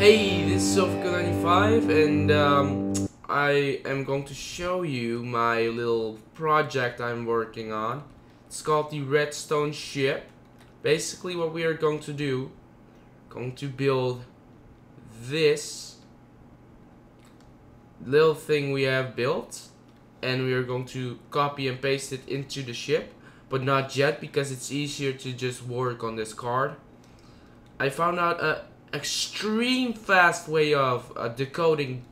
Hey, this is Silverco95 and I am going to show you my little project I'm working on. It's called the Redstone Ship. Basically what we are going to do, going to build this little thing we have built, and we are going to copy and paste it into the ship, but not yet because it's easier to just work on this card. I found out a extreme fast way of decoding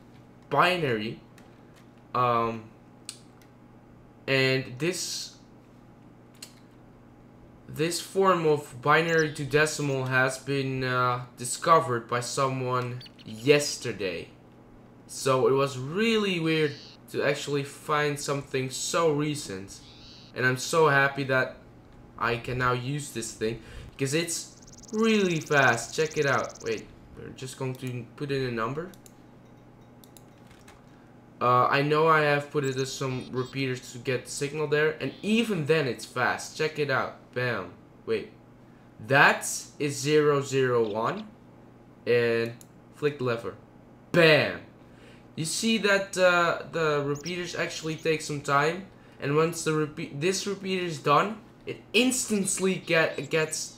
binary, and this form of binary to decimal has been discovered by someone yesterday. So it was really weird to actually find something so recent, and I'm so happy that I can now use this thing because it's really fast. Check it out. Wait, we're just going to put in a number. I know I have put it as some repeaters to get the signal there, and even then it's fast. Check it out. Bam. Wait, that is 001, and flick the lever. Bam. You see that the repeaters actually take some time, and once the this repeater is done, it instantly gets,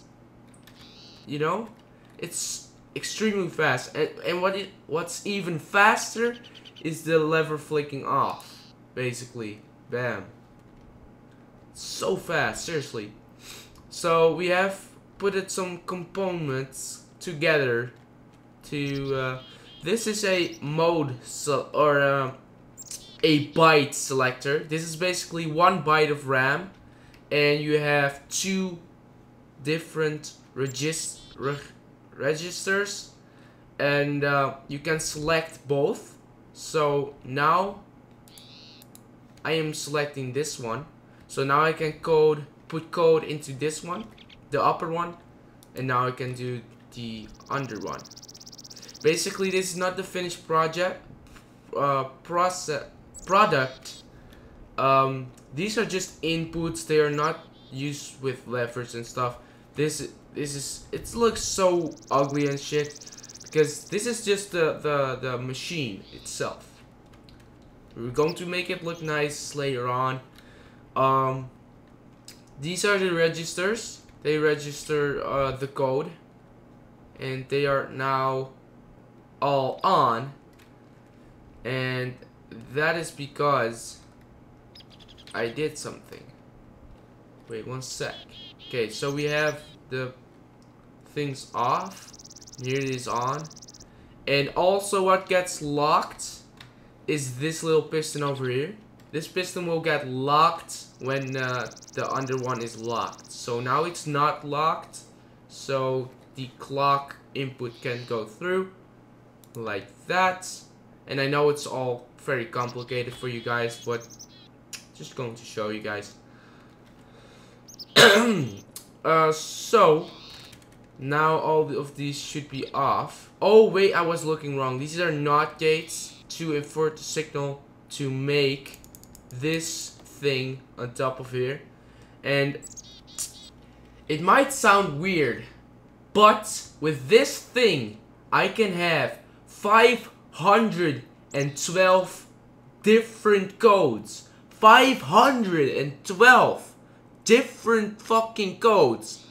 you know, it's extremely fast. And what's even faster is the lever flicking off. Basically, bam. So fast, seriously. So we have put some components together to this is a mode or a byte selector. This is basically 1 byte of RAM, and you have 2 different registers, and you can select both. So now I am selecting this one, so now I can put code into this one, the upper one, and now I can do the under one. Basically, this is not the finished product. These are just inputs. They are not used with levers and stuff. This is, it looks so ugly and shit because this is just the machine itself. We're going to make it look nice later on. These are the registers. They register the code, and they are now all on, and that is because I did something. Wait 1 sec. Okay, so we have the things off, here it is on, and also what gets locked is this little piston over here. This piston will get locked when the under one is locked. So now it's not locked, so the clock input can go through like that. And I know it's all very complicated for you guys, but just going to show you guys. So now all of these should be off. Oh wait, I was looking wrong. These are NOT gates to invert the signal to make this thing on top of here. And it might sound weird, but with this thing I can have 512 different codes. 512 different fucking codes.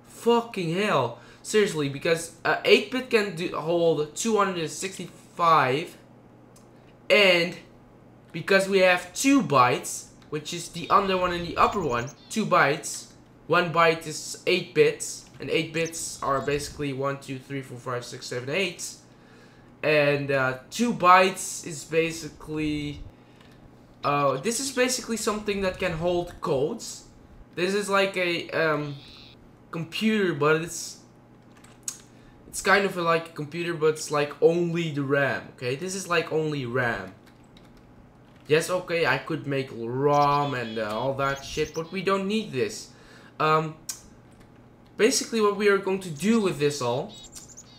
Fucking hell. Seriously, because 8-bit can hold 265, and because we have 2 bytes, which is the under one and the upper one, 2 bytes. 1 byte is 8 bits, and 8 bits are basically 1, 2, 3, 4, 5, 6, 7, 8. And 2 bytes is basically this is basically something that can hold codes. This is like a computer, but it's kind of like a computer, but it's like only the RAM. Okay, this is like only RAM. Yes, okay, I could make ROM and all that shit, but we don't need this. Basically what we are going to do with this all,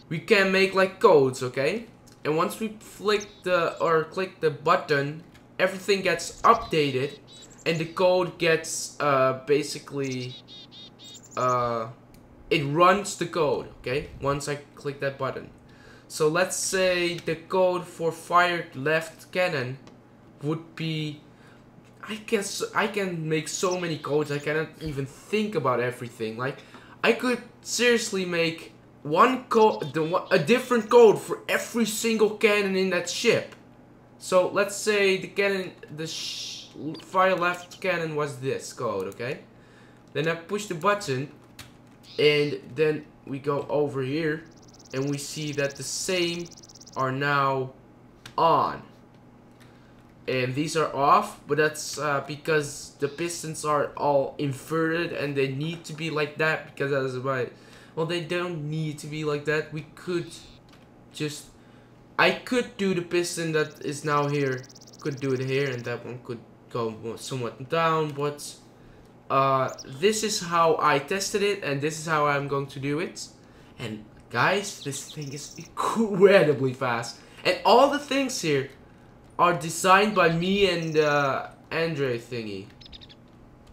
we can make like codes, okay? And once we click the button, everything gets updated, and the code gets basically it runs the code, okay? Once I click that button. So let's say the code for fired left cannon would be, I guess I can make so many codes I cannot even think about everything. Like I could seriously make one code, a different code for every single cannon in that ship. So let's say the cannon, fire left cannon was this code, okay? Then I push the button, and then we go over here, and we see that the same are now on. And these are off, but that's because the pistons are all inverted, and they need to be like that, because that's about, well, they don't need to be like that. We could just, I could do the piston that is now here, could do it here, and that one could go somewhat down, but this is how I tested it, and this is how I'm going to do it. And guys, this thing is incredibly fast, and all the things here are designed by me and Andre thingy.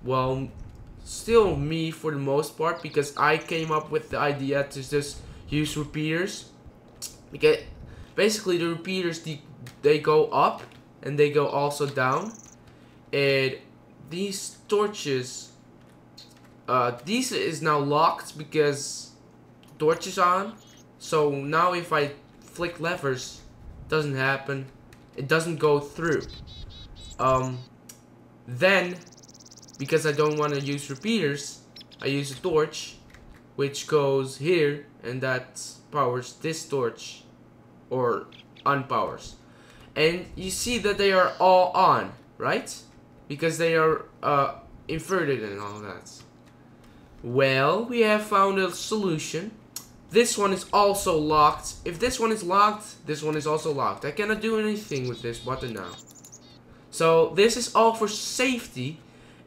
Well, still me for the most part, because I came up with the idea to just use repeaters. Because basically the repeaters, they go up and they go also down. And these torches, these is now locked because torch is on. So now if I flick levers, it doesn't happen. It doesn't go through. Then, because I don't want to use repeaters, I use a torch, which goes here, and that powers this torch, or unpowers. And you see that they are all on, right? Because they are inverted and all that. Well, we have found a solution. This one is also locked. If this one is locked, this one is also locked. I cannot do anything with this button now. So this is all for safety.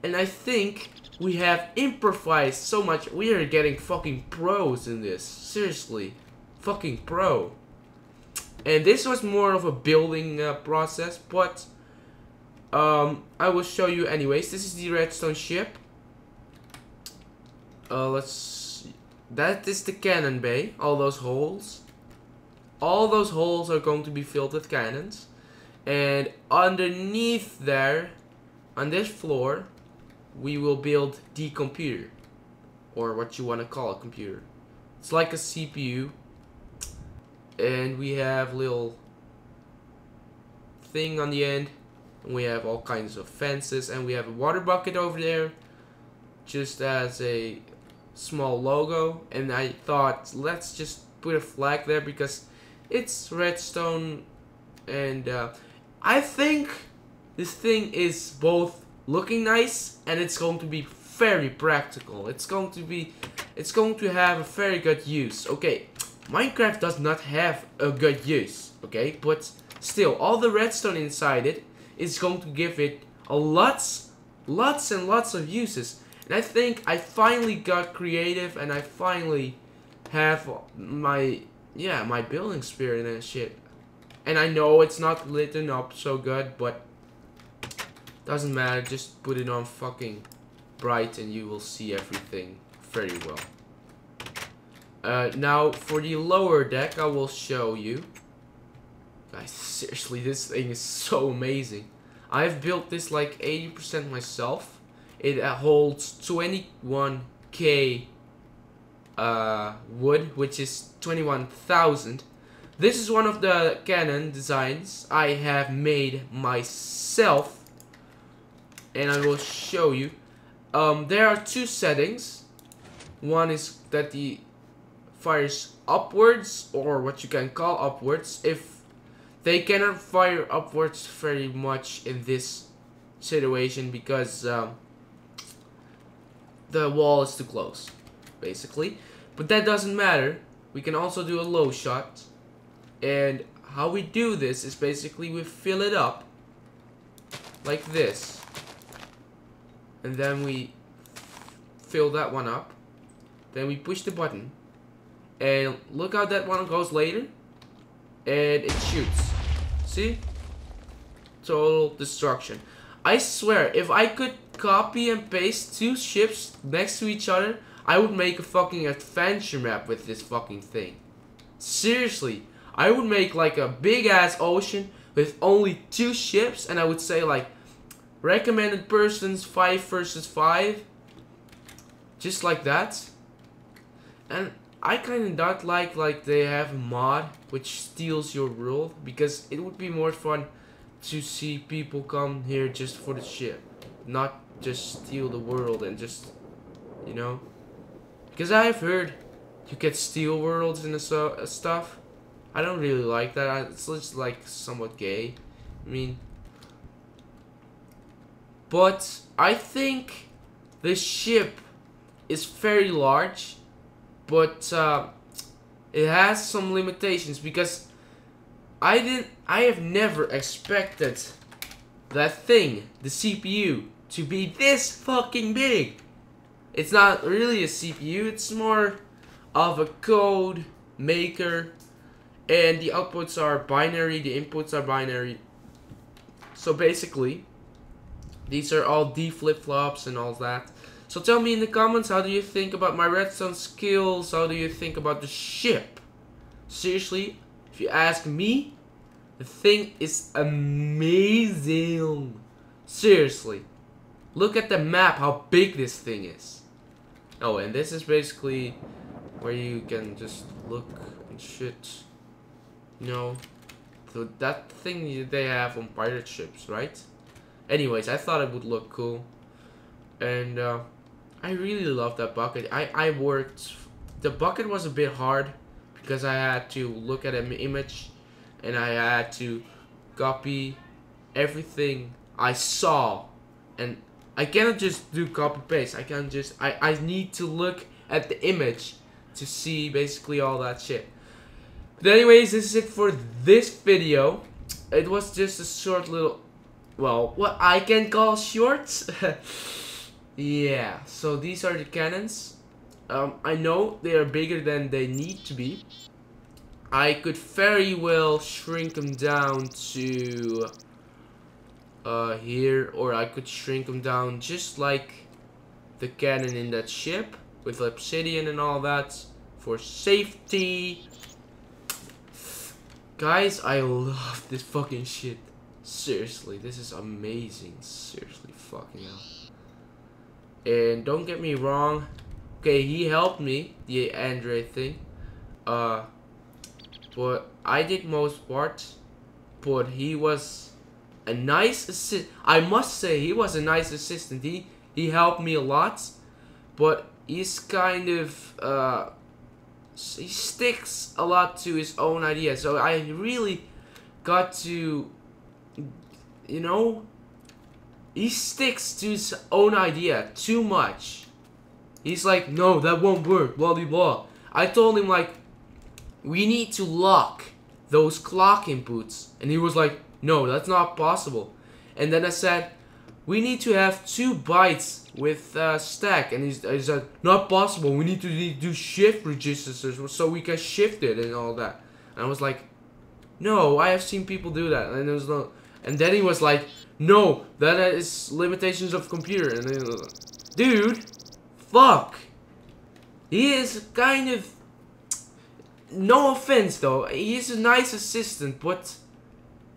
And I think we have improvised so much. We are getting fucking pros in this. Seriously. Fucking pro. And this was more of a building process. But I will show you anyways. This is the redstone ship. That is the cannon bay. All those holes. All those holes are going to be filled with cannons. And underneath there, on this floor, we will build the computer. Or what you want to call a computer. It's like a CPU. And we have little thing on the end. And we have all kinds of fences. And we have a water bucket over there. Just as a small logo. And I thought, let's just put a flag there because it's redstone. And I think this thing is both looking nice and it's going to be very practical. It's going to have a very good use. Okay, Minecraft does not have a good use, okay, but still, all the redstone inside it is going to give it a lots and lots of uses. And I think I finally got creative and I finally have my building spirit and shit. And I know it's not lit up so good, but doesn't matter, just put it on fucking bright and you will see everything very well. Now for the lower deck I will show you. Guys, seriously, this thing is so amazing. I've built this like 80% myself. It holds 21k wood, which is 21,000. This is one of the cannon designs I have made myself. And I will show you. There are two settings. One is that the fires upwards, or what you can call upwards. If they cannot fire upwards very much in this situation because the wall is too close, basically. But that doesn't matter. We can also do a low shot. And how we do this is basically we fill it up like this. And then we fill that one up. Then we push the button. And look how that one goes later. And it shoots. See? Total destruction. I swear, if I could copy and paste two ships next to each other, I would make a fucking adventure map with this fucking thing. Seriously. I would make like a big ass ocean with only 2 ships, and I would say like recommended persons 5 versus 5, just like that. And I kind of don't like they have a mod which steals your world, because it would be more fun to see people come here just for the ship, not just steal the world and just, you know, because I've heard you get steal worlds and stuff. I don't really like that. It's just like somewhat gay. I mean, but I think the ship is very large, but it has some limitations, because I have never expected that thing, the CPU, to be this fucking big. It's not really a CPU, it's more of a code maker, and the outputs are binary, the inputs are binary. So basically, these are all D flip-flops and all that. So tell me in the comments, how do you think about my redstone skills? How do you think about the ship? Seriously, if you ask me, the thing is amazing. Seriously. Look at the map, how big this thing is. Oh, and this is basically where you can just look and shit. You know, so that thing they have on pirate ships, right? Anyways, I thought it would look cool. And I really love that bucket. I worked, the bucket was a bit hard because I had to look at an image and I had to copy everything I saw, and I cannot just do copy paste. I can't just, I need to look at the image to see basically all that shit. But anyways, this is it for this video. It was just a short little, well, what I can call short. Yeah, so these are the cannons. I know they are bigger than they need to be. I could very well shrink them down to here, or I could shrink them down just like the cannon in that ship with obsidian and all that for safety. Guys, I love this fucking shit. Seriously, this is amazing. Seriously, fucking hell. And don't get me wrong, okay, he helped me, the Android thing, but I did most parts, but he was a nice assist. I must say, he was a nice assistant. He helped me a lot, but he's kind of, he sticks a lot to his own idea, so I really got to, you know, he sticks to his own idea too much. He's like, no, that won't work, blah blah blah. I told him like, we need to lock those clock inputs, and he was like, no, that's not possible. And then I said, we need to have 2 bytes with stack, and he said, not possible. We need to do shift registers so we can shift it and all that. And I was like, no, I have seen people do that, and it was not. And then he was like, no, that is limitations of computer. And then, dude, fuck. He is kind of, no offense though, he is a nice assistant, but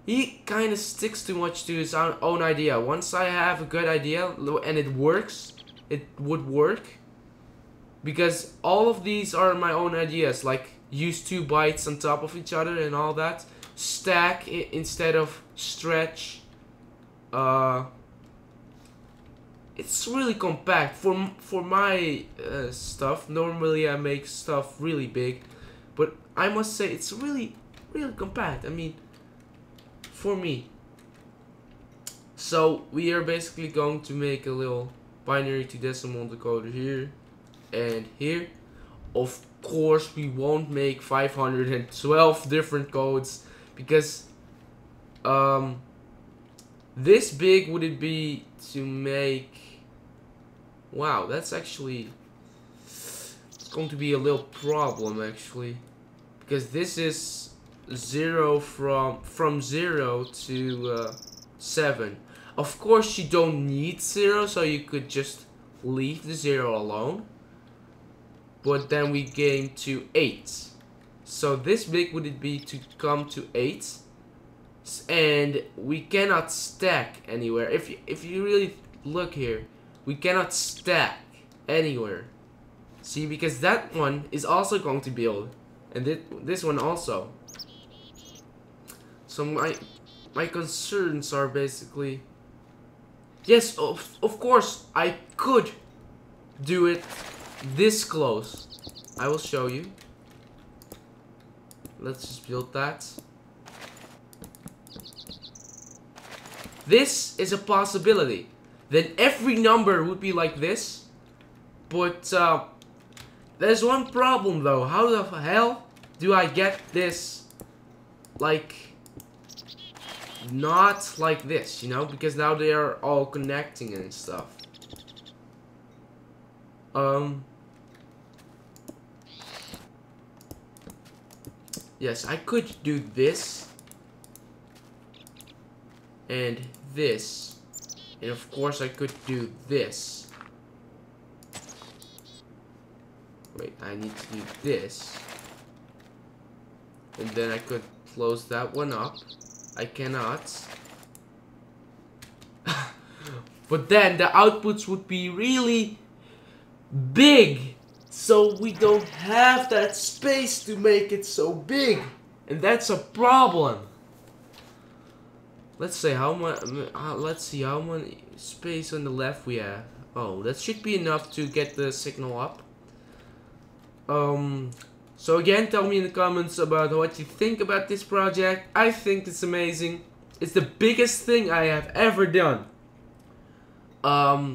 he kind of sticks too much to his own idea. Once I have a good idea and it works, it would work. Because all of these are my own ideas, like use 2 bytes on top of each other and all that. Stack instead of stretch. It's really compact for my stuff. Normally I make stuff really big, but I must say it's really compact. I mean, for me. So we are basically going to make a little binary to decimal decoder here and here. Of course we won't make 512 different codes, because this big would it be to make, wow, that's actually, it's going to be a little problem actually, because this is 0 from 0 to 7. Of course you don't need 0, so you could just leave the 0 alone, but then we gain to 8. So this big would it be to come to 8, and we cannot stack anywhere. If you really look here, we cannot stack anywhere. See, because that one is also going to build, and this one also. So my concerns are basically, yes, of course I could do it this close. I will show you. Let's just build that. This is a possibility. Then every number would be like this. But there's one problem though. How the hell do I get this like not like this, you know? Because now they are all connecting and stuff. Yes, I could do this and this, and of course I could do this. Wait, I need to do this, and then I could close that one up. I cannot. But then the outputs would be really big, so we don't have that space to make it so big, and that's a problem. Let's say how much. Let's see how much space on the left we have. Oh, that should be enough to get the signal up. So again, tell me in the comments about what you think about this project. I think it's amazing. It's the biggest thing I have ever done.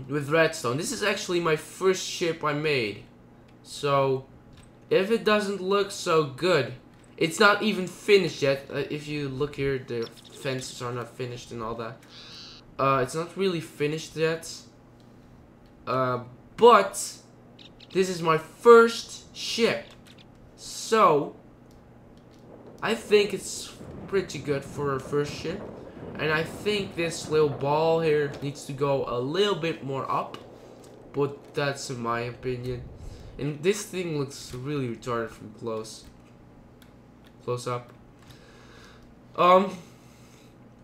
With redstone. This is actually my first ship I made. So, if it doesn't look so good, it's not even finished yet. If you look here, the fences are not finished and all that. It's not really finished yet. But, this is my first ship. So, I think it's pretty good for a first ship. And I think this little ball here needs to go a little bit more up. But that's in my opinion. And this thing looks really retarded from close up. Oh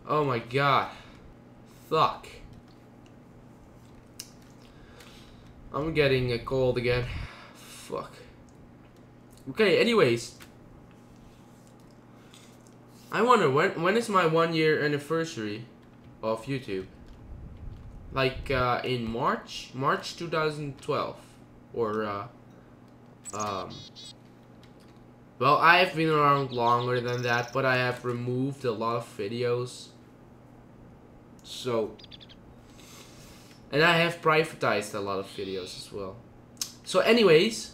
my god. Fuck. I'm getting a cold again. Fuck. Okay, anyways. I wonder when is my 1-year anniversary of YouTube? Like in March 2012, or well, I have been around longer than that, but I have removed a lot of videos. So, and I have privatized a lot of videos as well. So, anyways.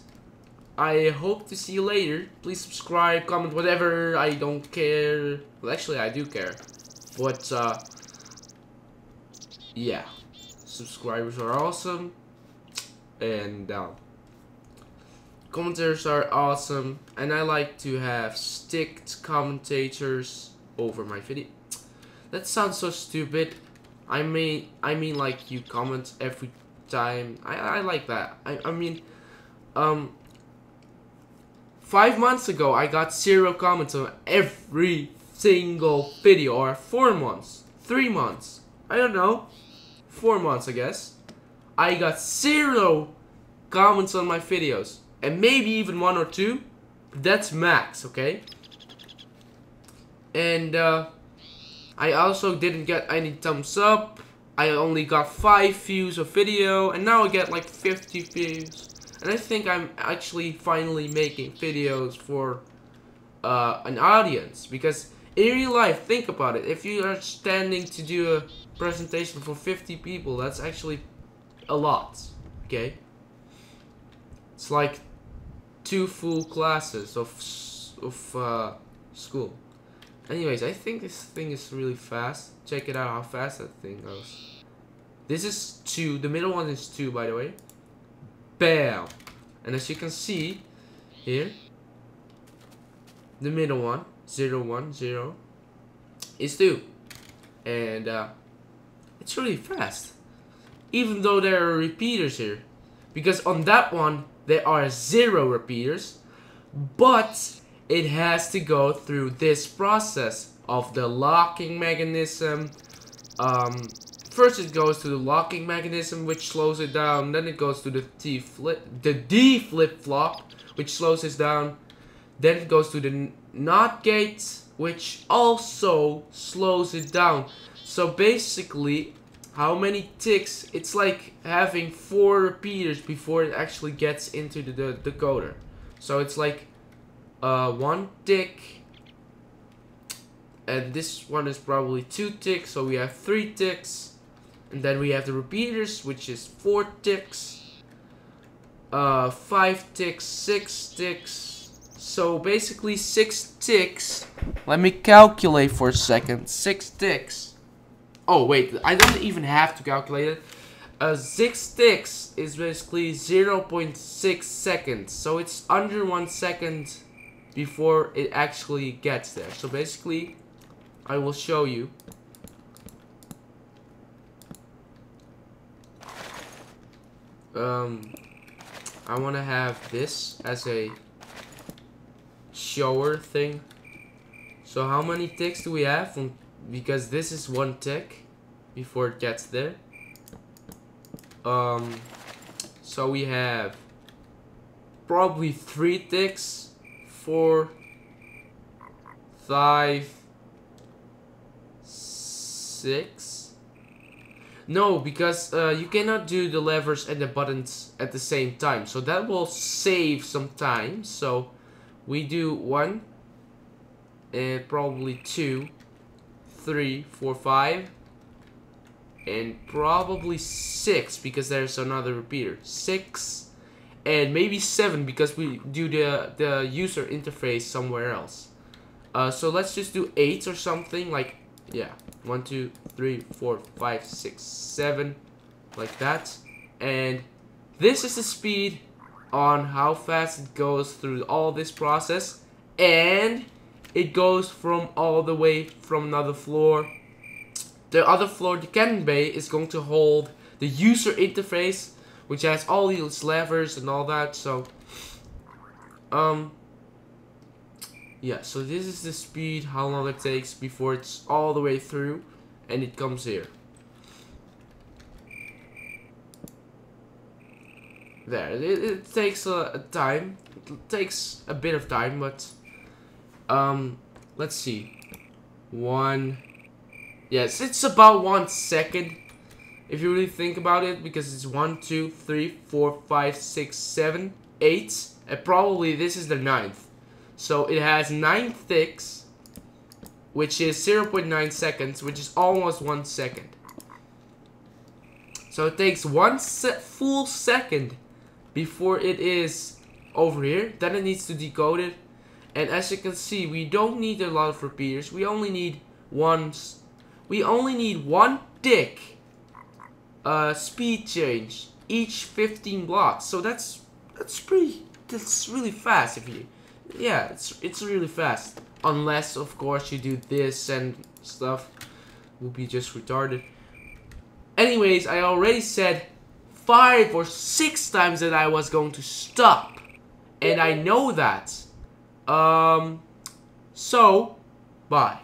I hope to see you later. Please subscribe, comment, whatever. I don't care. Well, actually, I do care. But, yeah. Subscribers are awesome. And, commenters are awesome. And I like to have sticked commentators over my video. That sounds so stupid. I mean like you comment every time. I like that. I mean, 5 months ago, I got 0 comments on every single video, or 4 months, 3 months, I don't know, 4 months I guess. I got 0 comments on my videos, and maybe even 1 or 2, but that's max, okay? And I also didn't get any thumbs up. I only got 5 views a video, and now I get like 50 views. And I think I'm actually finally making videos for an audience. Because in real life, think about it. If you are standing to do a presentation for 50 people, that's actually a lot. Okay? It's like 2 full classes of school. Anyways, I think this thing is really fast. Check it out how fast that thing goes. This is 2. The middle one is 2, by the way. Bam! And as you can see here, the middle one, 0, 1, 0, is 2. And it's really fast. Even though there are repeaters here. Because on that one, there are 0 repeaters. But it has to go through this process of the locking mechanism. First it goes to the locking mechanism, which slows it down. Then it goes to the D flip-flop, which slows it down. Then it goes to the NOT gate, which also slows it down. So basically, how many ticks? It's like having 4 repeaters before it actually gets into the decoder. So it's like 1 tick, and this one is probably 2 ticks, so we have 3 ticks. And then we have the repeaters, which is 4 ticks, 5 ticks, 6 ticks. So basically 6 ticks. Let me calculate for a second. 6 ticks. Oh wait, I don't even have to calculate it. 6 ticks is basically 0.6 seconds. So it's under 1 second before it actually gets there. So basically, I will show you. I want to have this as a shower thing. So how many ticks do we have? Because this is 1 tick before it gets there. So we have probably 3 ticks, 4, 5, 6. No, because you cannot do the levers and the buttons at the same time. So that will save some time. So we do 1, and probably 2, 3, 4, 5, and probably 6 because there's another repeater. 6, and maybe 7 because we do the user interface somewhere else. So let's just do 8 or something, like, yeah, 1, 2, 3, 4, 5, 6, 7, like that. And this is the speed on how fast it goes through all this process, and it goes from all the way from another floor. The other floor, the cannon bay, is going to hold the user interface, which has all these levers and all that. So yeah, so this is the speed, how long it takes before it's all the way through and it comes here. There, it takes a time. It takes a bit of time, but let's see. Yes, it's about 1 second if you really think about it, because it's 1, 2, 3, 4, 5, 6, 7, 8, and probably this is the 9th. So it has 9 ticks, which is 0.9 seconds, which is almost 1 second. So it takes 1 full second before it is over here. Then it needs to decode it. And as you can see, we don't need a lot of repeaters. We only need one tick speed change each 15 blocks. So that's really fast if you. Yeah, it's really fast. Unless, of course, you do this and stuff. Will be just retarded. Anyways, I already said 5 or 6 times that I was going to stop. And I know that. So, bye.